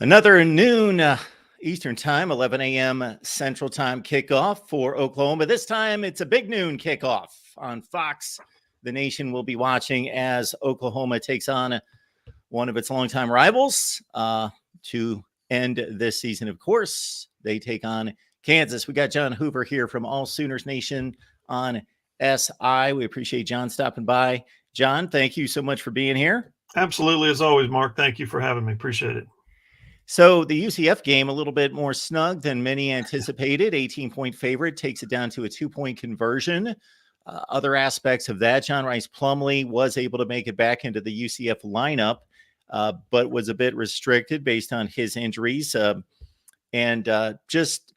Another noon Eastern time, 11 a.m. Central time kickoff for Oklahoma. This time it's a big noon kickoff on Fox. The nation will be watching as Oklahoma takes on one of its longtime rivals to end this season. Of course, they take on Kansas. We got John Hoover here from All Sooners Nation on SI. We appreciate John stopping by. John, thank you so much for being here. Absolutely. As always, Mark, thank you for having me. Appreciate it. So the UCF game, a little bit more snug than many anticipated. 18-point favorite takes it down to a 2-point conversion. Other aspects of that, John Rice Plumlee was able to make it back into the UCF lineup, but was a bit restricted based on his injuries. And just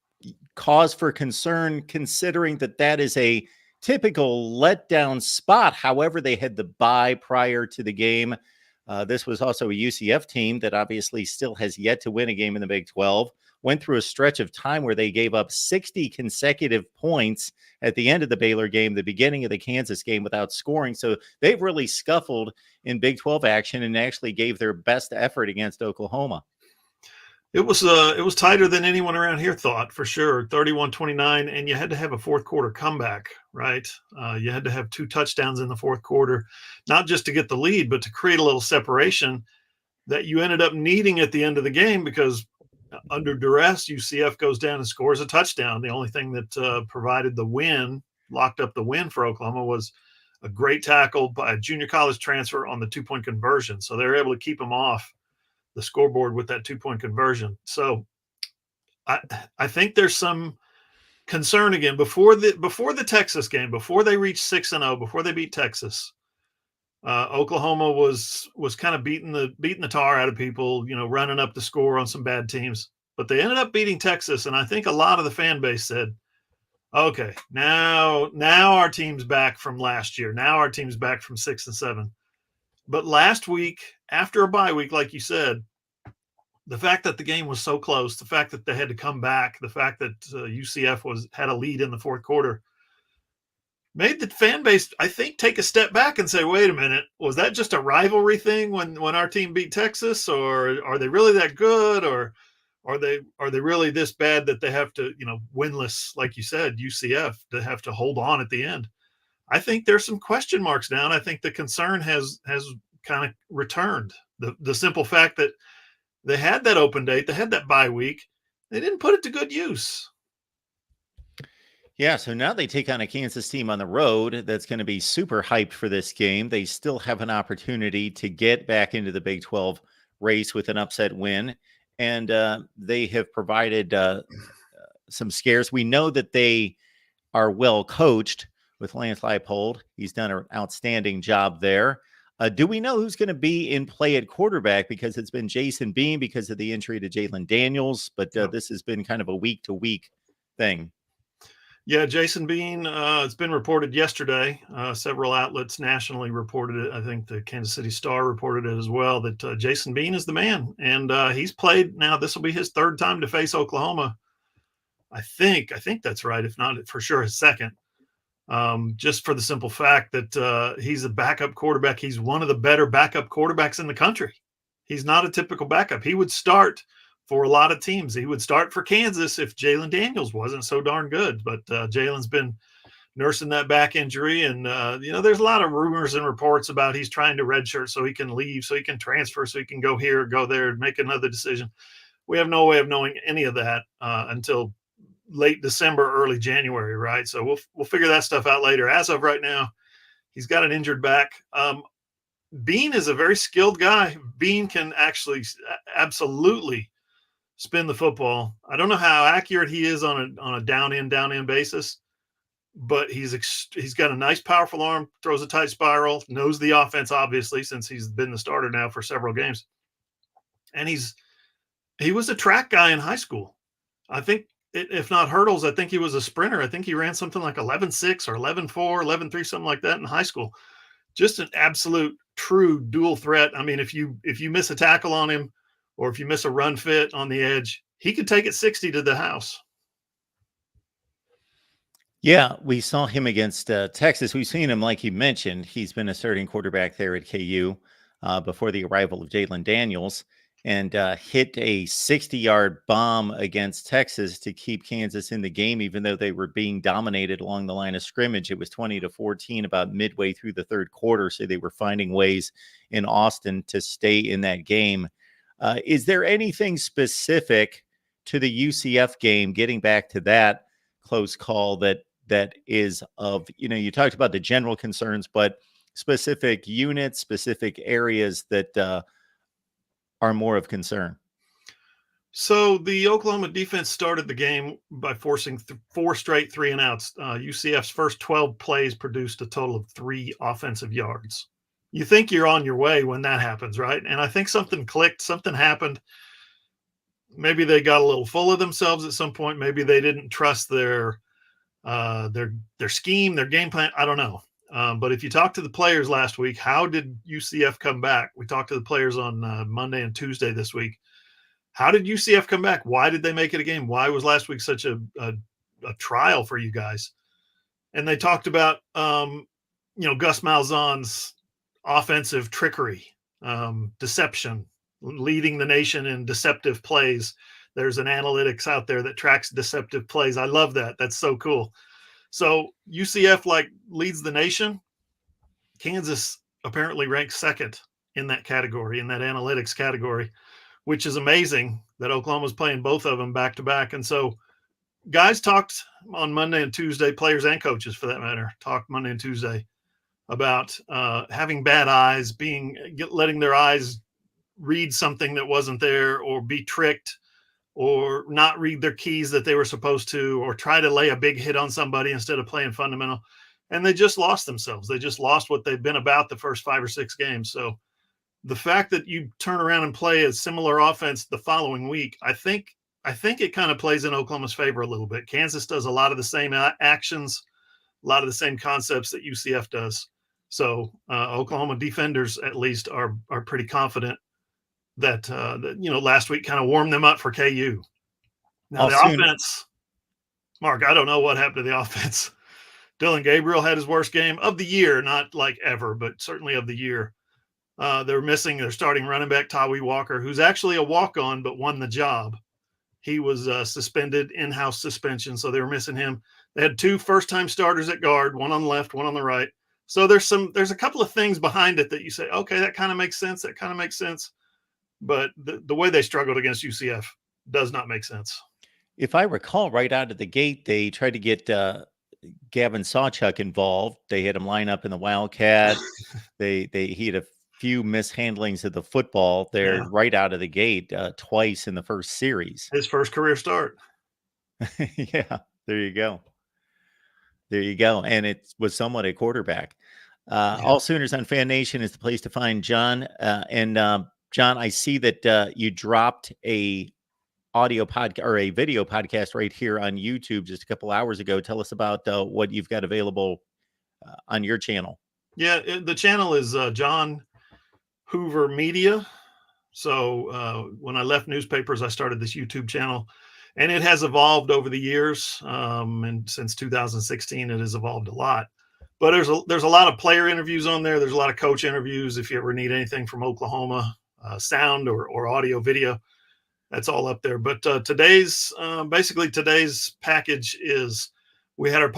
cause for concern considering that is a typical letdown spot. However, they had the bye prior to the game. This was also a UCF team that obviously still has yet to win a game in the Big 12. Went through a stretch of time where they gave up 60 consecutive points at the end of the Baylor game, the beginning of the Kansas game without scoring. So they've really scuffled in Big 12 action and actually gave their best effort against Oklahoma. It was tighter than anyone around here thought, for sure. 31-29, and you had to have a fourth quarter comeback, right? You had to have 2 touchdowns in the fourth quarter, not just to get the lead, but to create a little separation that you ended up needing at the end of the game because under duress, UCF goes down and scores a touchdown. The only thing that provided the win, locked up the win for Oklahoma, was a great tackle by a junior college transfer on the 2-point conversion. So they were able to keep them off the scoreboard with that 2-point conversion. So I think there's some concern again before the Texas game, before they reached 6-0, before they beat Texas. Oklahoma was kind of beating the tar out of people, running up the score on some bad teams. But they ended up beating Texas, and I think a lot of the fan base said, "Okay, now our team's back from last year. Now our team's back from 6-7." But last week, after a bye week, like you said, the fact that the game was so close, the fact that they had to come back, the fact that UCF had a lead in the fourth quarter, made the fan base, I think, take a step back and say, "Wait a minute, was that just a rivalry thing when our team beat Texas, or are they really that good, or are they really this bad that they have to, winless, like you said, UCF, to have to hold on at the end?" I think there's some question marks now, and I think the concern has kind of returned. The simple fact that they had that open date, they had that bye week, they didn't put it to good use. Yeah, so now they take on a Kansas team on the road that's going to be super hyped for this game. They still have an opportunity to get back into the Big 12 race with an upset win, and they have provided some scares. We know that they are well coached with Lance Leipold. He's done an outstanding job there. Do we know who's going to be in play at quarterback? Because it's been Jason Bean because of the injury to Jalen Daniels, but this has been kind of a week-to-week thing. Yeah, Jason Bean, it's been reported yesterday. Several outlets nationally reported it. I think the Kansas City Star reported it as well, that Jason Bean is the man. And he's played now. This will be his third time to face Oklahoma. I think that's right. If not, for sure his second. Just for the simple fact that he's a backup quarterback. He's one of the better backup quarterbacks in the country. He's not a typical backup. He would start for a lot of teams. He would start for Kansas if Jalen Daniels wasn't so darn good. But Jalen's been nursing that back injury. And, there's a lot of rumors and reports about he's trying to redshirt so he can leave, so he can transfer, so he can go here, go there, and make another decision. We have no way of knowing any of that until late December, early January, right? So we'll figure that stuff out later. As of right now, he's got an injured back. Bean is a very skilled guy. Bean can actually absolutely spin the football. I don't know how accurate he is on a down in basis, but he's got a nice, powerful arm, throws a tight spiral, knows the offense, obviously, since he's been the starter now for several games. And he was a track guy in high school. I think, if not hurdles, I think he was a sprinter. I think he ran something like 11.6 or 11.4, 11.3, something like that in high school. Just an absolute true dual threat. I mean, if you miss a tackle on him, or if you miss a run fit on the edge, he could take it 60 to the house. Yeah, we saw him against Texas. We've seen him, like you mentioned. He's been a starting quarterback there at KU before the arrival of Jalen Daniels. and hit a 60-yard bomb against Texas to keep Kansas in the game, even though they were being dominated along the line of scrimmage. It was 20-14 about midway through the third quarter, so they were finding ways in Austin to stay in that game. Is there anything specific to the UCF game, getting back to that close call, that is of, you talked about the general concerns, but specific units, specific areas that are more of concern? So the Oklahoma defense started the game by forcing 4 straight 3-and-outs. UCF's first 12 plays produced a total of 3 offensive yards. You think you're on your way when that happens, right? And I think something clicked, something happened. Maybe they got a little full of themselves at some point. Maybe they didn't trust their scheme, their game plan. I don't know. But if you talk to the players last week, how did UCF come back? We talked to the players on Monday and Tuesday this week. How did UCF come back? Why did they make it a game? Why was last week such a trial for you guys? And they talked about, Gus Malzahn's offensive trickery, deception, leading the nation in deceptive plays. There's an analytics out there that tracks deceptive plays. I love that. That's so cool. So UCF leads the nation. Kansas apparently ranks second in that category, in that analytics category, which is amazing that Oklahoma's playing both of them back to back. And so guys talked on Monday and Tuesday, players and coaches for that matter, talked Monday and Tuesday about having bad eyes, letting their eyes read something that wasn't there, or be tricked, or not read their keys that they were supposed to, or try to lay a big hit on somebody instead of playing fundamental. And they just lost themselves. They just lost what they've been about the first 5 or 6 games. So the fact that you turn around and play a similar offense the following week, I think it kind of plays in Oklahoma's favor a little bit. Kansas does a lot of the same actions, a lot of the same concepts that UCF does. So Oklahoma defenders at least are pretty confident that last week kind of warmed them up for KU. Now offense, Mark, I don't know what happened to the offense. Dylan Gabriel had his worst game of the year, not like ever, but certainly of the year. They're missing their starting running back, Tawee Walker, who's actually a walk-on but won the job. He was suspended, in-house suspension, so they were missing him. They had 2 first-time starters at guard, one on the left, one on the right. So there's a couple of things behind it that you say, okay, that kind of makes sense. That kind of makes sense. But the way they struggled against UCF does not make sense. If I recall, right out of the gate, they tried to get Gavin Sawchuk involved. They had him line up in the Wildcat. He had a few mishandlings of the football there right out of the gate, twice in the first series. His first career start. Yeah, there you go. And it was somewhat a quarterback. All Sooners on Fan Nation is the place to find John. And John, I see that you dropped a audio podcast or a video podcast right here on YouTube just a couple hours ago. Tell us about what you've got available on your channel. Yeah, the channel is John Hoover Media. So when I left newspapers, I started this YouTube channel, and it has evolved over the years. And since 2016, it has evolved a lot. But there's a lot of player interviews on there. There's a lot of coach interviews. If you ever need anything from Oklahoma, sound or audio, video, that's all up there. But today's package is, we had our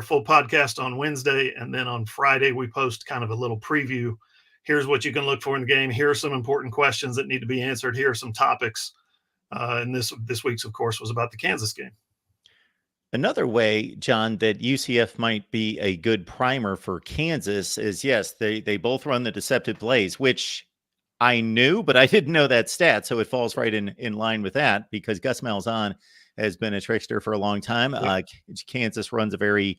full podcast on Wednesday, and then on Friday we post kind of a little preview. Here's what you can look for in the game. Here are some important questions that need to be answered. Here are some topics. And this week's, of course, was about the Kansas game. Another way, John, that UCF might be a good primer for Kansas is, yes, they both run the deceptive plays, which I knew, but I didn't know that stat. So it falls right in line with that, because Gus Malzahn has been a trickster for a long time. Yeah. Kansas runs a very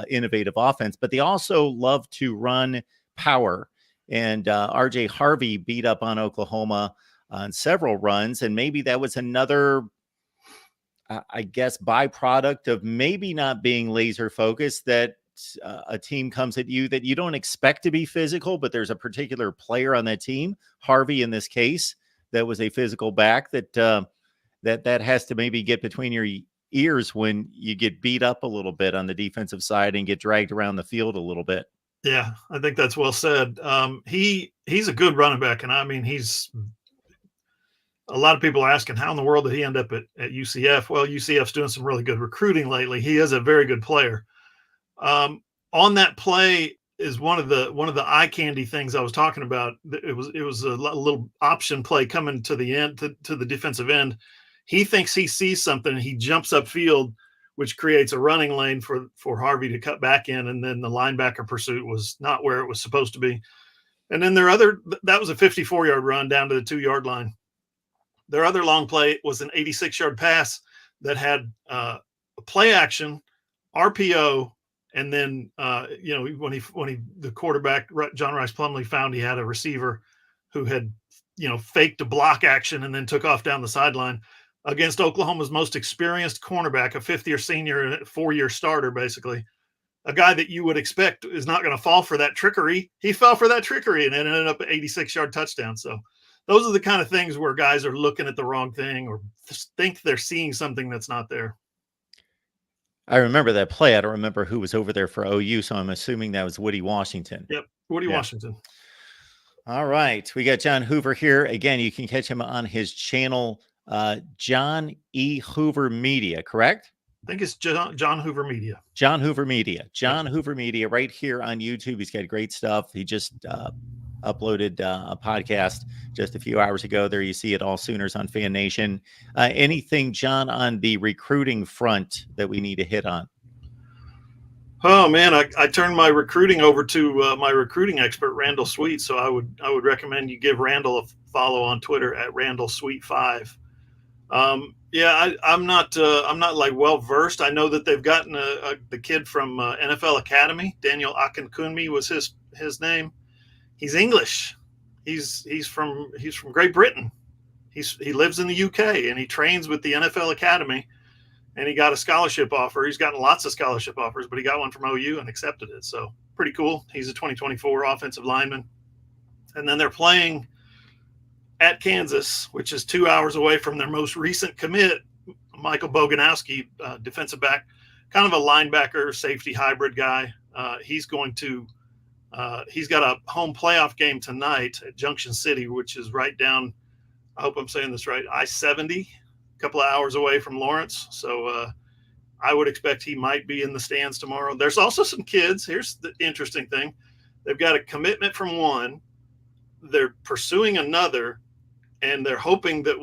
innovative offense, but they also love to run power. And RJ Harvey beat up on Oklahoma on several runs. And maybe that was another, I guess, byproduct of maybe not being laser focused, that a team comes at you that you don't expect to be physical, but there's a particular player on that team, Harvey in this case, that was a physical back that has to maybe get between your ears when you get beat up a little bit on the defensive side and get dragged around the field a little bit. Yeah, I think that's well said. He's a good running back, and I mean, he's a lot of people are asking how in the world did he end up at UCF? Well, UCF's doing some really good recruiting lately. He is a very good player. On that play is one of the eye candy things I was talking about. It was a little option play coming to the end to the defensive end. He thinks he sees something. And he jumps upfield, which creates a running lane for Harvey to cut back in, and then the linebacker pursuit was not where it was supposed to be. And then that was a 54-yard run down to the 2-yard line. Their other long play was an 86-yard pass that had a play action, RPO, and then when the quarterback John Rice Plumlee found he had a receiver who had faked a block action and then took off down the sideline against Oklahoma's most experienced cornerback, a fifth-year senior, 4-year starter, basically. A guy that you would expect is not going to fall for that trickery. He fell for that trickery and it ended up an 86-yard touchdown. So those are the kind of things where guys are looking at the wrong thing or think they're seeing something that's not there. I remember that play. I don't remember who was over there for OU, so I'm assuming that was Woody Washington. Yep, Woody Washington. All right. We got John Hoover here. Again, you can catch him on his channel, John E. Hoover Media, correct? I think it's John Hoover Media. John Hoover Media. John Hoover Media right here on YouTube. He's got great stuff. He just uploaded a podcast just a few hours ago. There you see it, All Sooners on Fan Nation. Anything, John, on the recruiting front that we need to hit on? Oh man, I turned my recruiting over to my recruiting expert, Randall Sweet. So I would recommend you give Randall a follow on Twitter at RandallSweet5. I'm not like well versed. I know that they've gotten the kid from NFL Academy, Daniel Akinkunmi was his name. He's English. He's from Great Britain. He lives in the UK and he trains with the NFL Academy. And he got a scholarship offer. He's gotten lots of scholarship offers, but he got one from OU and accepted it. So pretty cool. He's a 2024 offensive lineman. And then they're playing at Kansas, which is 2 hours away from their most recent commit, Michael Boganowski, defensive back, kind of a linebacker, safety hybrid guy. He's got a home playoff game tonight at Junction City, which is right down, I hope I'm saying this right, I-70. Couple of hours away from Lawrence. So I would expect he might be in the stands tomorrow. There's also some kids. Here's the interesting thing. They've got a commitment from one. They're pursuing another, and they're hoping that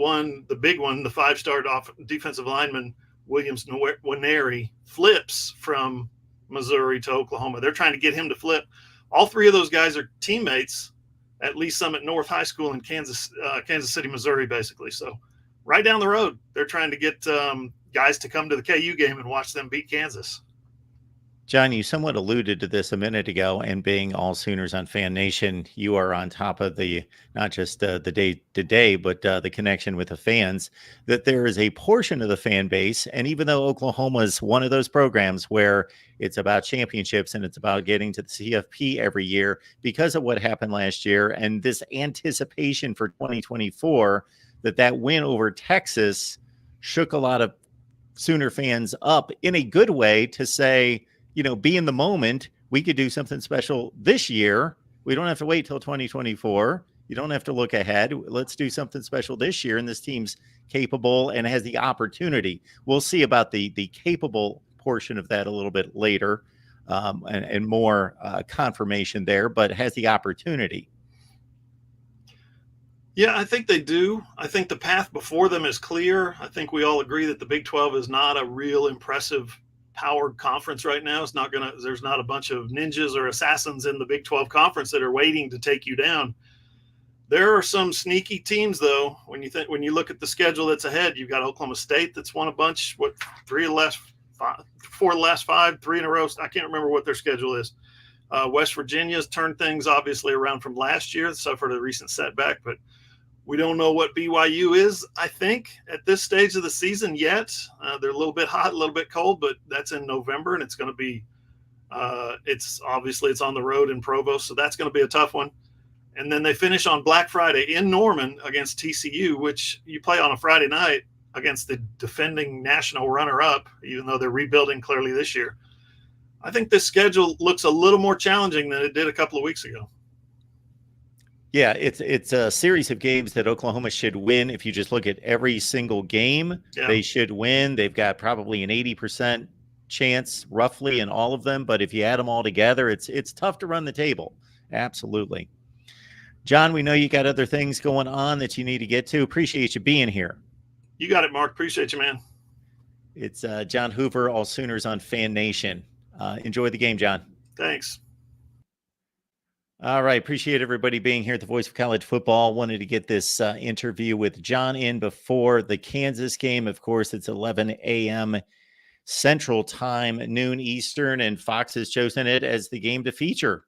the big one, the 5-star defensive lineman, Williams Nwaneri, flips from Missouri to Oklahoma. They're trying to get him to flip. All three of those guys are teammates at Lee Summit North High School in Kansas City, Missouri, basically. So right down the road, they're trying to get guys to come to the KU game and watch them beat Kansas. John, you somewhat alluded to this a minute ago, and being All Sooners on Fan Nation, you are on top of not just the day-to-day, but the connection with the fans, that there is a portion of the fan base, and even though Oklahoma is one of those programs where it's about championships and it's about getting to the CFP every year, because of what happened last year and this anticipation for 2024, that win over Texas shook a lot of Sooner fans up in a good way to say, be in the moment. We could do something special this year. We don't have to wait till 2024. You don't have to look ahead. Let's do something special this year. And this team's capable and has the opportunity. We'll see about the capable portion of that a little bit later and more confirmation there, but has the opportunity. Yeah, I think they do. I think the path before them is clear. I think we all agree that the Big 12 is not a real impressive powered conference right now. There's not a bunch of ninjas or assassins in the Big 12 conference that are waiting to take you down. There are some sneaky teams though. When you look at the schedule that's ahead, you've got Oklahoma State that's won a bunch, 4 of the last 5, 3 in a row. I can't remember what their schedule is. West Virginia's turned things obviously around from last year, suffered a recent setback, but we don't know what BYU is, I think, at this stage of the season yet. They're a little bit hot, a little bit cold, but that's in November, and it's going to be it's on the road in Provo, so that's going to be a tough one. And then they finish on Black Friday in Norman against TCU, which you play on a Friday night against the defending national runner-up, even though they're rebuilding clearly this year. I think this schedule looks a little more challenging than it did a couple of weeks ago. Yeah, it's a series of games that Oklahoma should win. If you just look at every single game, Yeah. they should win. They've got probably an 80% chance roughly in all of them, but if you add them all together, it's tough to run the table. Absolutely. John, we know you got other things going on that you need to get to. Appreciate you being here. You got it, Mark. Appreciate you, man. It's John Hoover, All Sooners on Fan Nation. Enjoy the game, John. Thanks. All right. Appreciate everybody being here at the Voice of College Football. Wanted to get this interview with John in before the Kansas game. Of course, it's 11 a.m. Central Time, noon Eastern, and Fox has chosen it as the game to feature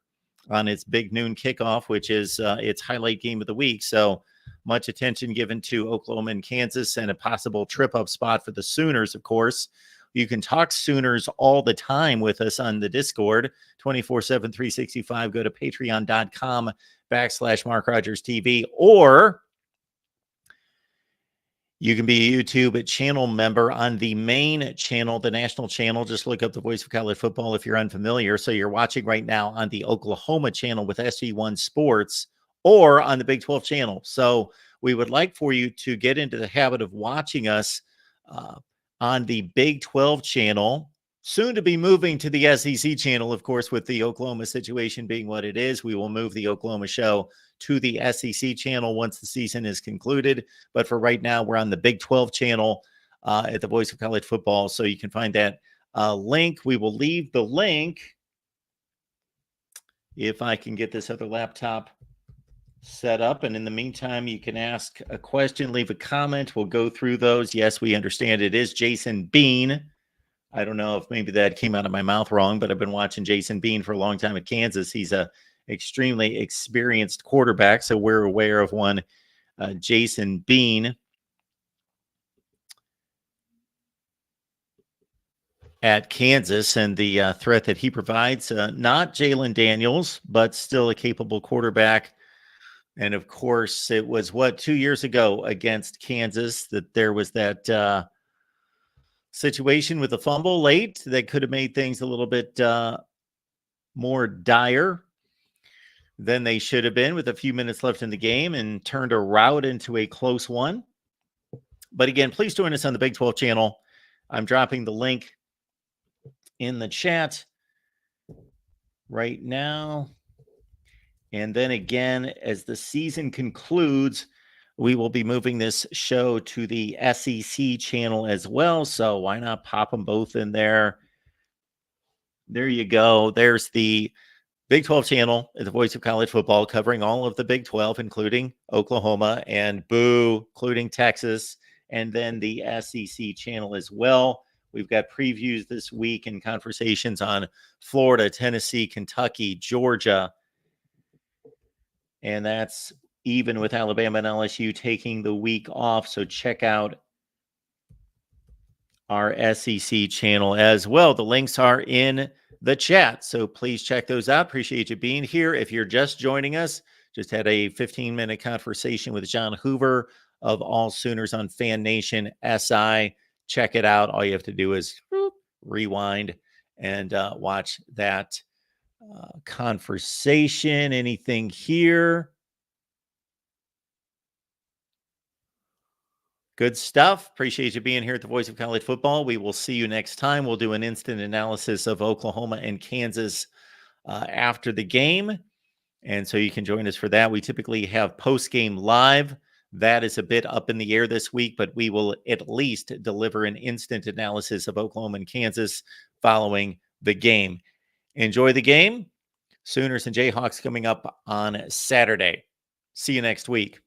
on its big noon kickoff, which is its highlight game of the week. So much attention given to Oklahoma and Kansas and a possible trip-up spot for the Sooners, of course. You can talk Sooners all the time with us on the Discord, 24/7, 365. Go to patreon.com/Mark Rogers TV, or you can be a YouTube channel member on the main channel, the national channel. Just look up the Voice of College Football if you're unfamiliar. So you're watching right now on the Oklahoma channel with SG1 Sports or on the Big 12 channel. So we would like for you to get into the habit of watching us on the Big 12 channel, soon to be moving to the SEC channel, of course, with the Oklahoma situation being what it is. We will move the Oklahoma show to the SEC channel once the season is concluded. But for right now, we're on the Big 12 channel at the Voice of College Football. So you can find that link. We will leave the link, if I can get this other laptop set up. And in the meantime, you can ask a question, leave a comment. We'll go through those. Yes, we understand it is Jason Bean. I don't know if maybe that came out of my mouth wrong, but I've been watching Jason Bean for a long time at Kansas. He's a extremely experienced quarterback, so we're aware of one Jason Bean at Kansas and the threat that he provides. Not Jalen Daniels, but still a capable quarterback. And of course, it was 2 years ago against Kansas that there was that situation with a fumble late that could have made things a little bit more dire than they should have been with a few minutes left in the game and turned a rout into a close one. But again, please join us on the Big 12 channel. I'm dropping the link in the chat right now. And then again, as the season concludes, we will be moving this show to the SEC channel as well. So why not pop them both in there? There you go. There's the Big 12 channel at the Voice of College Football, covering all of the Big 12, including Oklahoma and including Texas, and then the SEC channel as well. We've got previews this week and conversations on Florida, Tennessee, Kentucky, Georgia. And that's even with Alabama and LSU taking the week off. So check out our SEC channel as well. The links are in the chat, so please check those out. Appreciate you being here. If you're just joining us, just had a 15-minute conversation with John Hoover of All Sooners on Fan Nation SI. Check it out. All you have to do is rewind and watch that conversation. Anything here? Good stuff. Appreciate you being here at the Voice of College Football. We will see you next time. We'll do an instant analysis of Oklahoma and Kansas after the game. And so you can join us for that. We typically have post-game live. That is a bit up in the air this week, but we will at least deliver an instant analysis of Oklahoma and Kansas following the game. Enjoy the game. Sooners and Jayhawks coming up on Saturday. See you next week.